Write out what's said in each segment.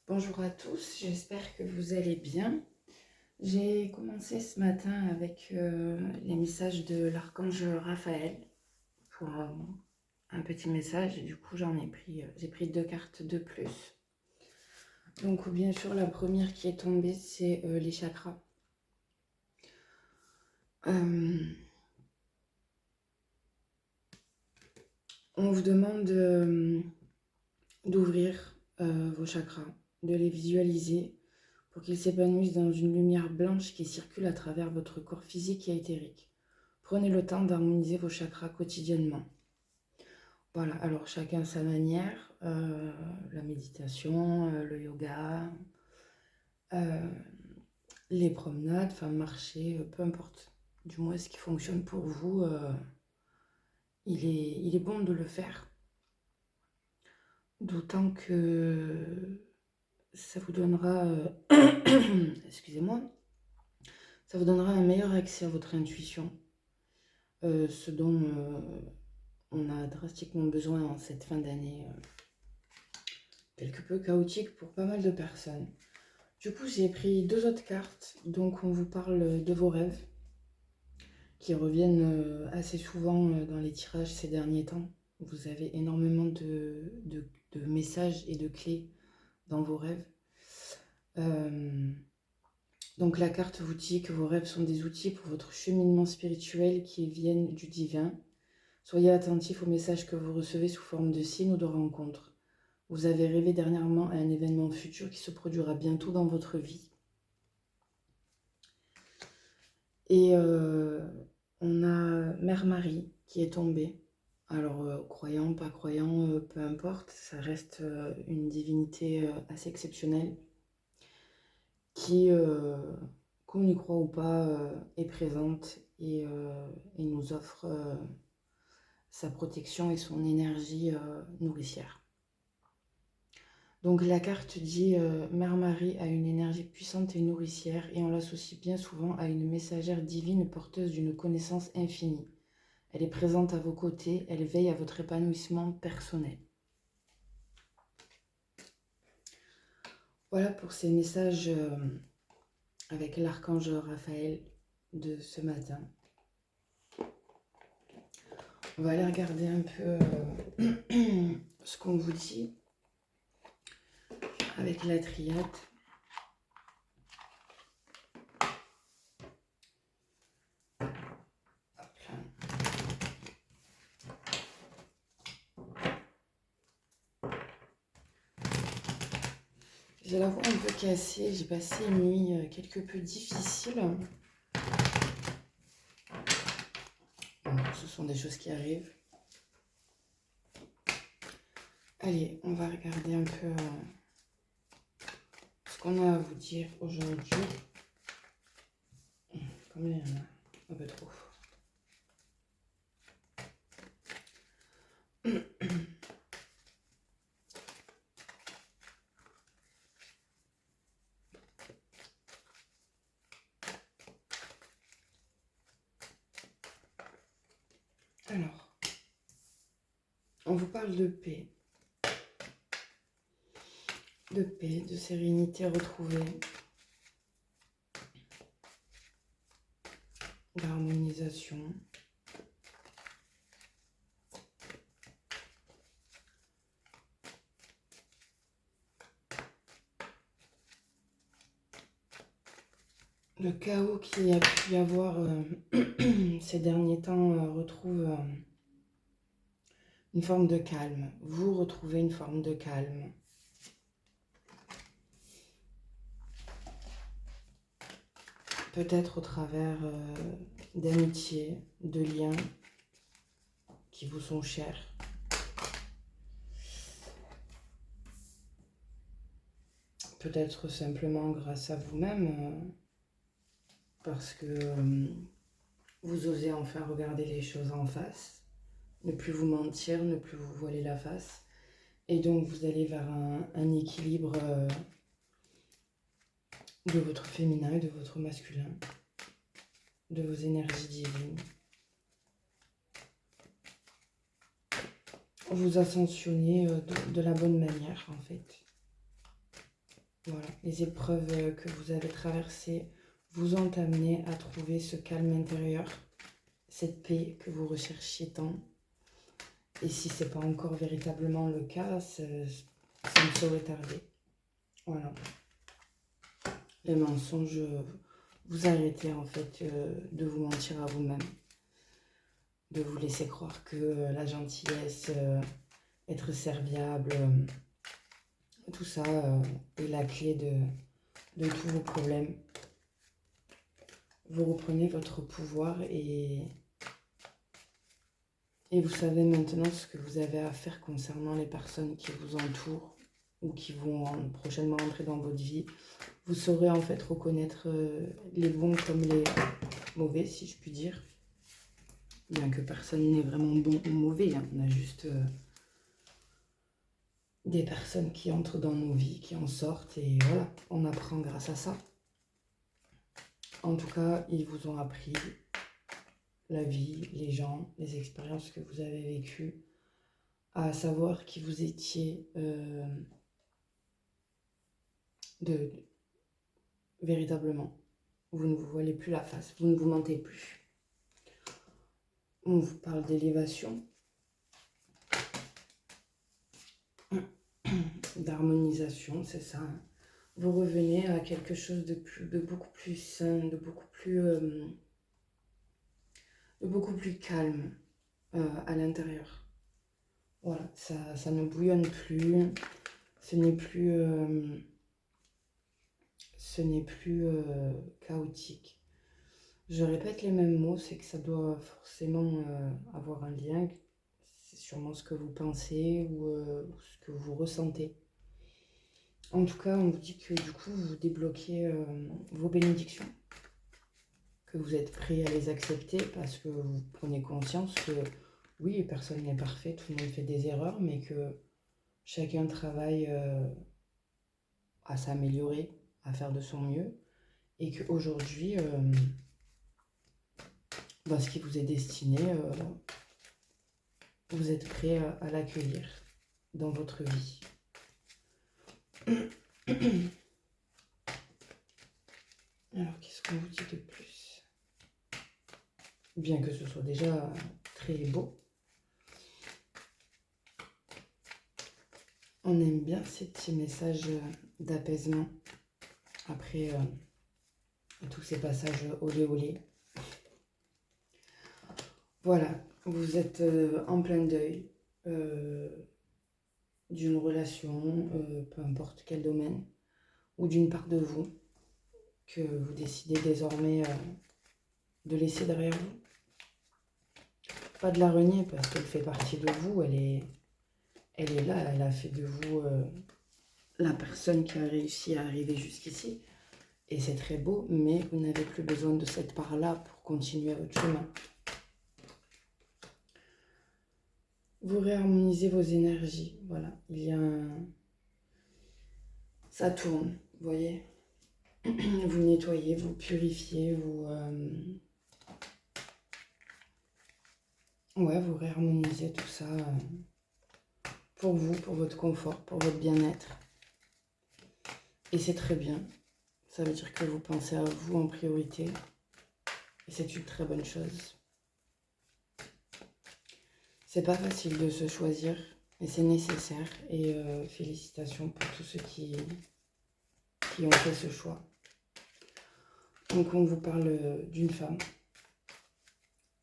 Bonjour à tous, j'espère que vous allez bien. J'ai commencé ce matin avec les messages de l'archange Raphaël pour un petit message. Et du coup, j'ai pris 2 cartes de plus. Donc, bien sûr, la première qui est tombée, c'est les chakras. On vous demande d'ouvrir vos chakras, de les visualiser pour qu'ils s'épanouissent dans une lumière blanche qui circule à travers votre corps physique et éthérique. Prenez le temps d'harmoniser vos chakras quotidiennement. Voilà, alors chacun à sa manière, la méditation, le yoga, les promenades, enfin marcher, peu importe. Du moins ce qui fonctionne pour vous, il est bon de le faire. D'autant que ça vous donnera, excusez-moi, ça vous donnera un meilleur accès à votre intuition, ce dont on a drastiquement besoin en cette fin d'année quelque peu chaotique pour pas mal de personnes. Du coup, j'ai pris 2 autres cartes. Donc, on vous parle de vos rêves qui reviennent assez souvent dans les tirages ces derniers temps. Vous avez énormément de messages et de clés dans vos rêves. Donc, la carte vous dit que vos rêves sont des outils pour votre cheminement spirituel qui viennent du divin. Soyez attentifs aux messages que vous recevez sous forme de signes ou de rencontres. Vous avez rêvé dernièrement à un événement futur qui se produira bientôt dans votre vie. Et on a Mère Marie qui est tombée. Alors, croyant, pas croyant, peu importe, ça reste une divinité assez exceptionnelle qui, qu'on y croit ou pas, est présente et nous offre sa protection et son énergie nourricière. Donc la carte dit Mère Marie a une énergie puissante et nourricière et on l'associe bien souvent à une messagère divine porteuse d'une connaissance infinie. Elle est présente à vos côtés, elle veille à votre épanouissement personnel. Voilà pour ces messages avec l'archange Raphaël de ce matin. On va aller regarder un peu ce qu'on vous dit avec la triade. J'ai la voix un peu cassée, j'ai passé une nuit quelque peu difficile. Bon, ce sont des choses qui arrivent. Allez, on va regarder un peu ce qu'on a à vous dire aujourd'hui. Comme il y en a un peu trop. Alors, on vous parle de paix. De paix, de sérénité retrouvée. D'harmonisation. Le chaos qu'il y a pu y avoir ces derniers temps retrouve une forme de calme. Vous retrouvez une forme de calme. Peut-être au travers d'amitiés, de liens qui vous sont chers. Peut-être simplement grâce à vous-même, parce que vous osez enfin regarder les choses en face, ne plus vous mentir, ne plus vous voiler la face. Et donc vous allez vers un équilibre de votre féminin et de votre masculin, de vos énergies divines. Vous ascensionnez de la bonne manière en fait. Voilà, les épreuves que vous avez traversées vous ont amené à trouver ce calme intérieur, cette paix que vous recherchiez tant. Et si ce n'est pas encore véritablement le cas, ça ne saurait tarder. Voilà. Les mensonges, vous arrêtez en fait de vous mentir à vous-même, de vous laisser croire que la gentillesse, être serviable, tout ça est la clé de tous vos problèmes. Vous reprenez votre pouvoir et vous savez maintenant ce que vous avez à faire concernant les personnes qui vous entourent ou qui vont prochainement entrer dans votre vie. Vous saurez en fait reconnaître les bons comme les mauvais, si je puis dire. Bien que personne n'est vraiment bon ou mauvais, hein. On a juste des personnes qui entrent dans nos vies, qui en sortent, et voilà, on apprend grâce à ça. En tout cas, ils vous ont appris la vie, les gens, les expériences que vous avez vécues, à savoir qui vous étiez véritablement. Vous ne vous voilez plus la face, vous ne vous mentez plus. On vous parle d'élévation, d'harmonisation, c'est ça. Vous revenez à quelque chose de beaucoup plus sain, de beaucoup plus calme à l'intérieur. Voilà, ça ne bouillonne plus, ce n'est plus chaotique. Je répète les mêmes mots, c'est que ça doit forcément avoir un lien. C'est sûrement ce que vous pensez ou ce que vous ressentez. En tout cas, on vous dit que du coup, vous débloquez vos bénédictions, que vous êtes prêt à les accepter parce que vous prenez conscience que oui, personne n'est parfait, tout le monde fait des erreurs, mais que chacun travaille à s'améliorer, à faire de son mieux, et qu'aujourd'hui, ce qui vous est destiné, vous êtes prêt à l'accueillir dans votre vie. Alors, qu'est-ce qu'on vous dit de plus? Bien que ce soit déjà très beau. On aime bien ces petits messages d'apaisement après tous ces passages olé olé. Voilà, vous êtes en plein deuil d'une relation, peu importe quel domaine, ou d'une part de vous que vous décidez désormais de laisser derrière vous. Pas de la renier parce qu'elle fait partie de vous, elle est là, elle a fait de vous la personne qui a réussi à arriver jusqu'ici. Et c'est très beau, mais vous n'avez plus besoin de cette part-là pour continuer votre chemin. Vous réharmonisez vos énergies, voilà. Il y a ça tourne, vous voyez. Vous nettoyez, vous purifiez, vous réharmonisez tout ça pour vous, pour votre confort, pour votre bien-être. Et c'est très bien. Ça veut dire que vous pensez à vous en priorité. Et c'est une très bonne chose. C'est pas facile de se choisir, mais c'est nécessaire. Et félicitations pour tous ceux qui ont fait ce choix. Donc on vous parle d'une femme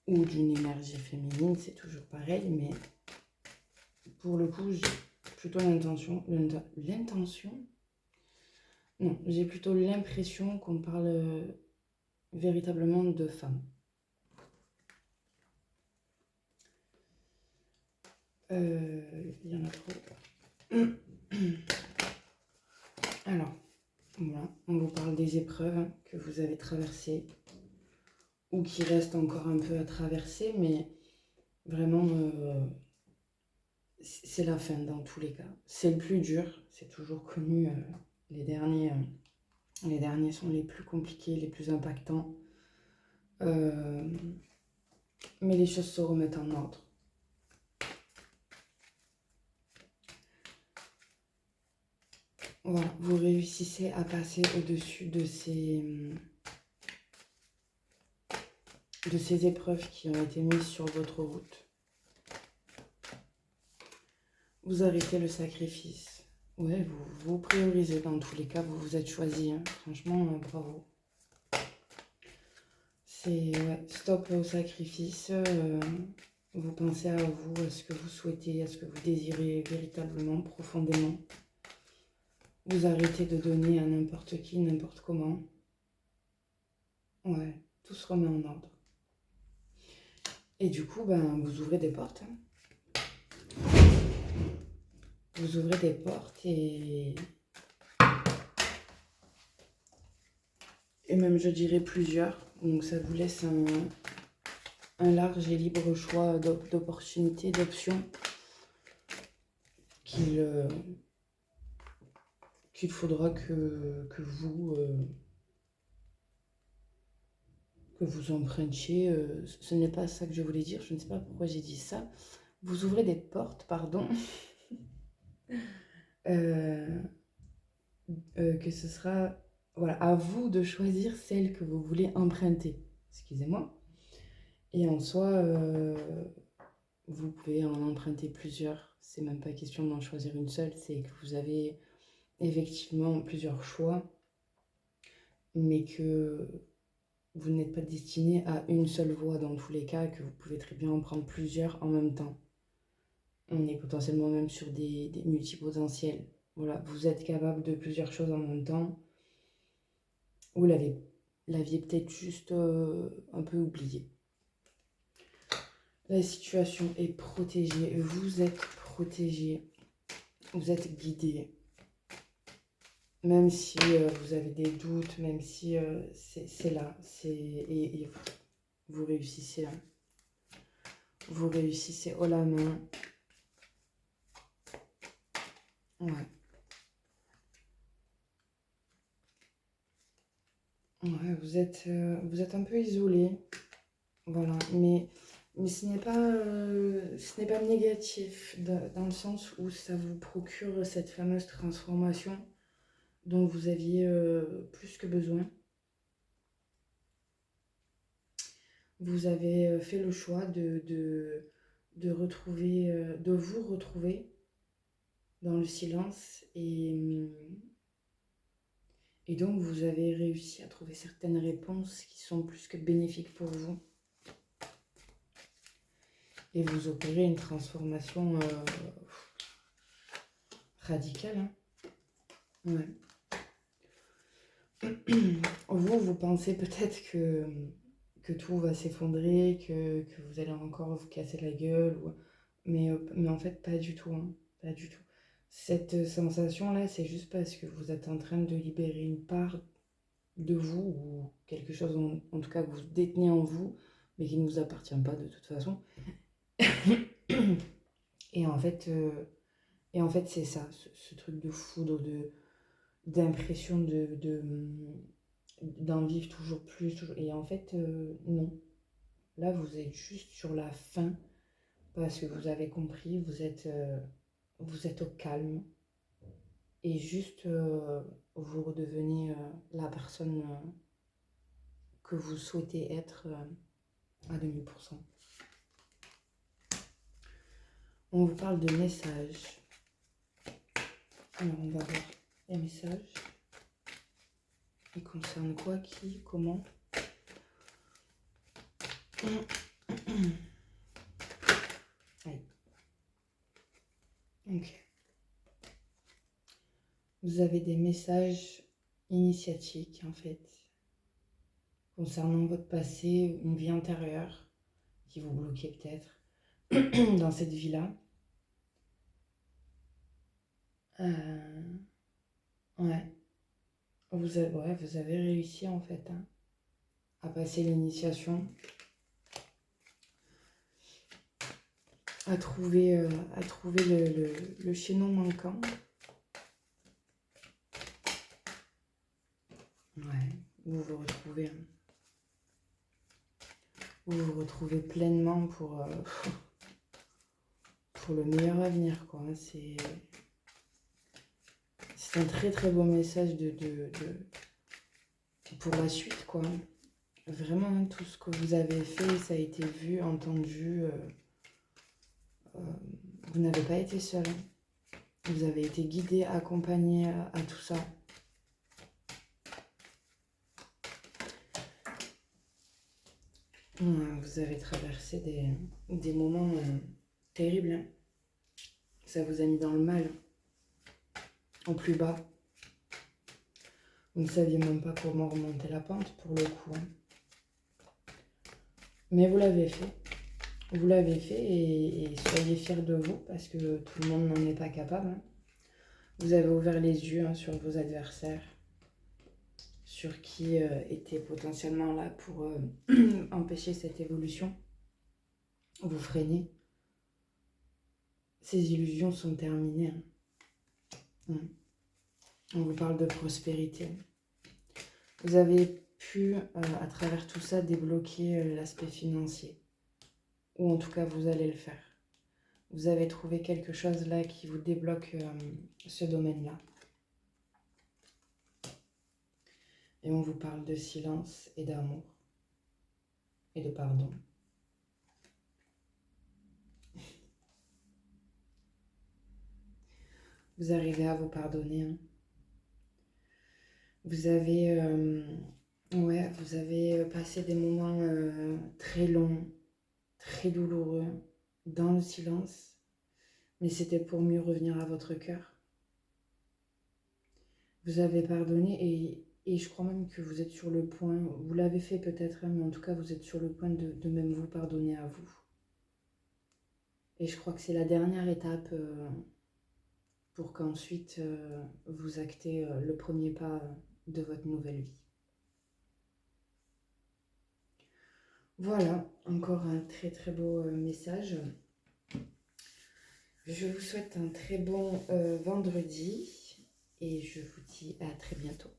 ou d'une énergie féminine, c'est toujours pareil, mais pour le coup, j'ai plutôt Non, j'ai plutôt l'impression qu'on parle véritablement de femme. Il y en a trop. Alors, voilà, on vous parle des épreuves que vous avez traversées ou qui restent encore un peu à traverser, mais vraiment, c'est la fin dans tous les cas. C'est le plus dur, c'est toujours connu. Les derniers sont les plus compliqués, les plus impactants. Mais les choses se remettent en ordre. Voilà, vous réussissez à passer au-dessus de ces épreuves qui ont été mises sur votre route. Vous arrêtez le sacrifice. Ouais, vous priorisez dans tous les cas, vous vous êtes choisi. Hein. Franchement, bravo. C'est ouais, stop au sacrifice. Vous pensez à vous, à ce que vous souhaitez, à ce que vous désirez véritablement, profondément. Vous arrêtez de donner à n'importe qui, n'importe comment. Ouais, tout se remet en ordre. Et du coup, ben, vous ouvrez des portes. Hein. Vous ouvrez des portes et même je dirais plusieurs. Donc ça vous laisse un large et libre choix d'opportunités, d'options qu'il faudra que vous empruntiez. Ce n'est pas ça que je voulais dire, je ne sais pas pourquoi j'ai dit ça. Vous ouvrez des portes, pardon, que ce sera voilà, à vous de choisir celle que vous voulez emprunter. Excusez-moi. Et en soi, vous pouvez en emprunter plusieurs. C'est même pas question d'en choisir une seule, c'est que vous avez effectivement plusieurs choix, mais que vous n'êtes pas destiné à une seule voie dans tous les cas, que vous pouvez très bien en prendre plusieurs en même temps. On est potentiellement même sur des multipotentiels. Voilà, vous êtes capable de plusieurs choses en même temps. Vous l'aviez peut-être juste un peu oublié. La situation est protégée, vous êtes protégé, vous êtes guidé. Même si vous avez des doutes, même si c'est là, et vous réussissez. Hein. Vous réussissez haut la main. Ouais. Ouais, vous êtes un peu isolé. Voilà, mais ce n'est pas négatif dans le sens où ça vous procure cette fameuse transformation dont vous aviez plus que besoin. Vous avez fait le choix de retrouver, de vous retrouver dans le silence et donc vous avez réussi à trouver certaines réponses qui sont plus que bénéfiques pour vous. Et vous opérez une transformation radicale. Hein. Ouais. Vous pensez peut-être que tout va s'effondrer, que vous allez encore vous casser la gueule, mais en fait pas du tout. Hein. Pas du tout. Cette sensation-là, c'est juste parce que vous êtes en train de libérer une part de vous, ou quelque chose en tout cas que vous détenez en vous, mais qui ne vous appartient pas de toute façon. Et en fait, c'est ça, ce truc de foudre, d'impression d'en vivre toujours plus. Et en fait, non. Là, vous êtes juste sur la fin parce que vous avez compris, vous êtes au calme. Et juste, vous redevenez la personne que vous souhaitez être à 2000%. On vous parle de messages. Alors, on va voir les messages. Ils concernent quoi, qui, comment? Allez. Ok. Vous avez des messages initiatiques, en fait, concernant votre passé, une vie antérieure, qui vous bloquait peut-être dans cette vie-là. Ouais. Vous avez réussi, en fait, hein, à passer l'initiation, à trouver le chaînon manquant. Ouais, vous vous retrouvez. Hein. Vous vous retrouvez pleinement pour le meilleur avenir, quoi. C'est C'est un très très beau message pour la suite, quoi. Vraiment, tout ce que vous avez fait, ça a été vu, entendu. Vous n'avez pas été seul. Vous avez été guidé, accompagné à tout ça. Vous avez traversé des moments terribles. Hein. Ça vous a mis dans le mal, au plus bas. Vous ne saviez même pas comment remonter la pente pour le coup. Hein. Mais vous l'avez fait. Vous l'avez fait et soyez fiers de vous parce que tout le monde n'en est pas capable. Hein. Vous avez ouvert les yeux sur vos adversaires, sur qui était potentiellement là pour empêcher cette évolution. Vous freinez. Ces illusions sont terminées. Hein. On vous parle de prospérité. Vous avez pu, à travers tout ça, débloquer l'aspect financier. Ou en tout cas, vous allez le faire. Vous avez trouvé quelque chose là qui vous débloque ce domaine-là. Et on vous parle de silence et d'amour. Et de pardon. Vous arrivez à vous pardonner. Hein. Vous avez, vous avez passé des moments très longs, très douloureux, dans le silence. Mais c'était pour mieux revenir à votre cœur. Vous avez pardonné et je crois même que vous êtes sur le point, vous l'avez fait peut-être, mais en tout cas vous êtes sur le point de même vous pardonner à vous. Et je crois que c'est la dernière étape pour qu'ensuite vous actez le premier pas de votre nouvelle vie. Voilà, encore un très très beau message. Je vous souhaite un très bon vendredi et je vous dis à très bientôt.